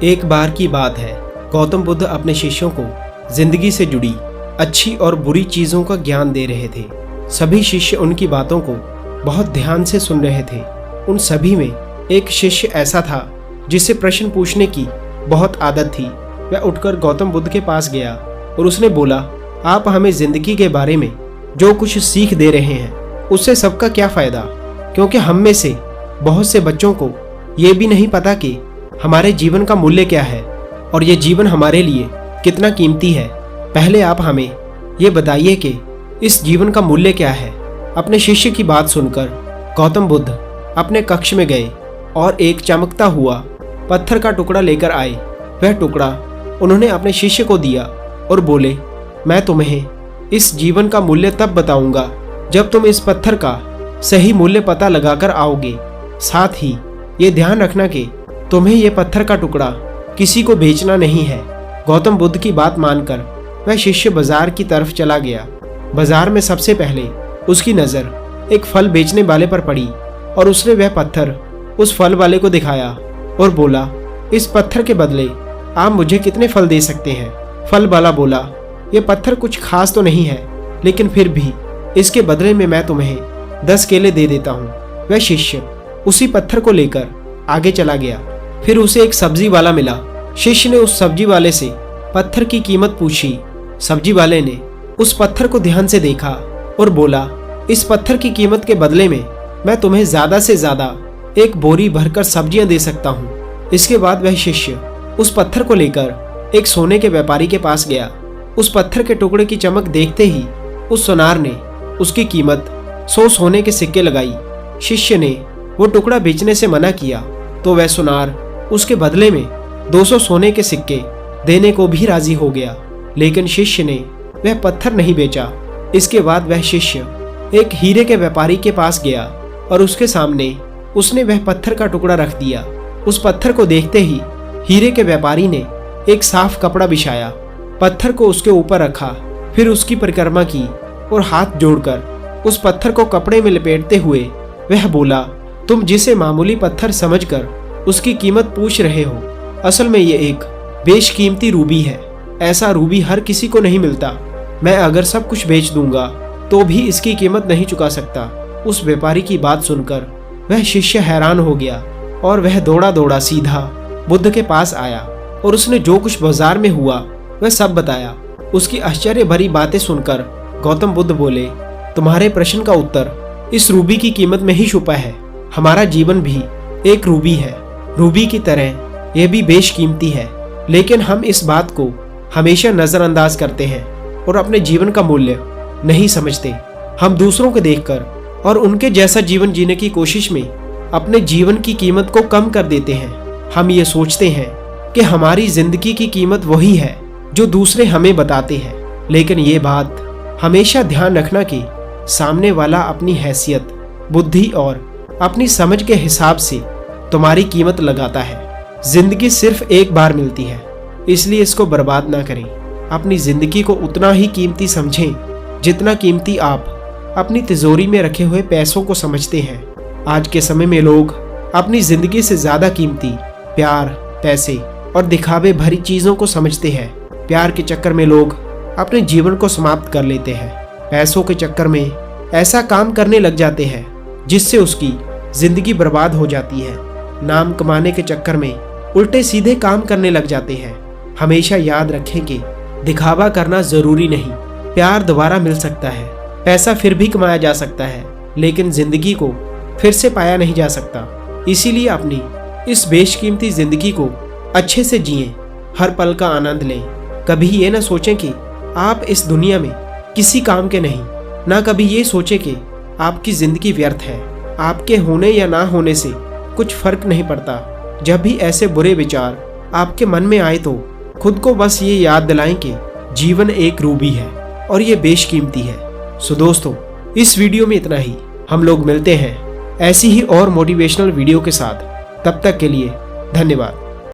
एक बार की बात है, गौतम बुद्ध अपने शिष्यों को जिंदगी से जुड़ी अच्छी और बुरी चीजों का ज्ञान दे रहे थे। सभी शिष्य उनकी बातों को बहुत ध्यान से सुन रहे थे। उन सभी में एक शिष्य ऐसा था जिसे प्रश्न पूछने की बहुत आदत थी। वह उठकर गौतम बुद्ध के पास गया और उसने बोला, आप हमें जिंदगी के बारे में जो कुछ सीख दे रहे हैं उससे सबका क्या फायदा, क्योंकि हम में से बहुत से बच्चों को ये भी नहीं पता कि हमारे जीवन का मूल्य क्या है और ये जीवन हमारे लिए कितना कीमती है। पहले आप हमें ये बताइए कि इस जीवन का मूल्य क्या है। अपने शिष्य की बात सुनकर गौतम बुद्ध अपने कक्ष में गए और एक चमकता हुआ पत्थर का टुकड़ा लेकर आए। वह टुकड़ा उन्होंने अपने शिष्य को दिया और बोले, मैं तुम्हें इस जीवन का मूल्य तब बताऊंगा जब तुम इस पत्थर का सही मूल्य पता लगाकर आओगे। साथ ही ये ध्यान रखना कि तुम्हें ये पत्थर का टुकड़ा किसी को बेचना नहीं है। गौतम बुद्ध की बात मानकर वह शिष्य बाजार की तरफ चला गया। बाजार में सबसे पहले उसकी नजर एक फल बेचने वाले पर पड़ी और उसने वह पत्थर उस फल वाले को दिखाया और बोला, इस पत्थर के बदले आप मुझे कितने फल दे सकते हैं। फल वाला बोला, यह पत्थर कुछ खास तो नहीं है, लेकिन फिर भी इसके बदले में मैं तुम्हें 10 केले दे देता हूँ। वह शिष्य उसी पत्थर को लेकर आगे चला गया। फिर उसे एक सब्जी वाला मिला। शिष्य ने उस सब्जी वाले से पत्थर की कीमत पूछी। सब्जी वाले ने उस पत्थर को ध्यान से देखा और बोला, इस पत्थर की कीमत के बदले में मैं तुम्हें ज्यादा से ज्यादा एक बोरी भरकर सब्जियां दे सकता हूँ। इसके बाद वह शिष्य उस पत्थर को लेकर एक सोने के व्यापारी के पास गया। उस पत्थर के टुकड़े की चमक देखते ही उस सुनार ने उसकी कीमत 100 सोने के सिक्के लगाई। शिष्य ने वो टुकड़ा बेचने से मना किया तो वह सुनार उसके बदले में 200 सोने के सिक्के देने को भी राजी हो गया, लेकिन शिष्य ने वह पत्थर नहीं बेचा। इसके बाद वह शिष्य एक हीरे के व्यापारी के पास गया और उसके सामने उसने वह पत्थर का टुकड़ा रख दिया। उस पत्थर को देखते ही हीरे के व्यापारी ने एक साफ कपड़ा बिछाया, पत्थर को उसके ऊपर रखा, फिर उसकी परिक्रमा की और हाथ जोड़कर उस पत्थर को कपड़े में लपेटते हुए वह बोला, तुम जिसे मामूली पत्थर समझकर उसकी कीमत पूछ रहे हो, असल में ये एक बेशकीमती रूबी है। ऐसा रूबी हर किसी को नहीं मिलता। मैं अगर सब कुछ बेच दूंगा तो भी इसकी कीमत नहीं चुका सकता। उस व्यापारी की बात सुनकर वह शिष्य हैरान हो गया और वह दौड़ा दौड़ा सीधा बुद्ध के पास आया और उसने जो कुछ बाजार में हुआ वह सब बताया। उसकी आश्चर्य भरी बातें सुनकर गौतम बुद्ध बोले, तुम्हारे प्रश्न का उत्तर इस रूबी की कीमत में ही छुपा है। हमारा जीवन भी एक रूबी है। रूबी की तरह यह भी बेशकीमती है, लेकिन हम इस बात को हमेशा नजरअंदाज करते हैं और अपने जीवन का मूल्य नहीं समझते। हम दूसरों को देखकर और उनके जैसा जीवन जीने की कोशिश में अपने जीवन की कीमत को कम कर देते हैं। हम ये सोचते हैं कि हमारी जिंदगी की कीमत वही है जो दूसरे हमें बताते हैं, लेकिन ये बात हमेशा ध्यान रखना कि सामने वाला अपनी हैसियत, बुद्धि और अपनी समझ के हिसाब से तुम्हारी कीमत लगाता है। जिंदगी सिर्फ एक बार मिलती है, इसलिए इसको बर्बाद ना करें। अपनी जिंदगी को उतना ही कीमती समझें जितना कीमती आप अपनी तिजोरी में रखे हुए पैसों को समझते हैं। आज के समय में लोग अपनी जिंदगी से ज्यादा कीमती प्यार, पैसे और दिखावे भरी चीजों को समझते हैं। प्यार के चक्कर में लोग अपने जीवन को समाप्त कर लेते हैं। पैसों के चक्कर में ऐसा काम करने लग जाते हैं जिससे उसकी जिंदगी बर्बाद हो जाती है। नाम कमाने के चक्कर में उल्टे सीधे काम करने लग जाते हैं। हमेशा याद रखें कि दिखावा करना जरूरी नहीं। प्यार दोबारा मिल सकता है, पैसा फिर भी कमाया जा सकता है, लेकिन जिंदगी को फिर से पाया नहीं जा सकता। इसीलिए अपनी इस बेशकीमती जिंदगी को अच्छे से जिएं, हर पल का आनंद लें। कभी ये ना सोचें कि आप इस दुनिया में किसी काम के नहीं, ना कभी ये सोचें कि आपकी जिंदगी व्यर्थ है। आपके होने या ना होने से कुछ फर्क नहीं पड़ता। जब भी ऐसे बुरे विचार आपके मन में आए तो खुद को बस ये याद दिलाएं कि जीवन एक रूबी है और ये बेशकीमती है। सो दोस्तों, इस वीडियो में इतना ही। हम लोग मिलते हैं ऐसी ही और मोटिवेशनल वीडियो के साथ। तब तक के लिए धन्यवाद।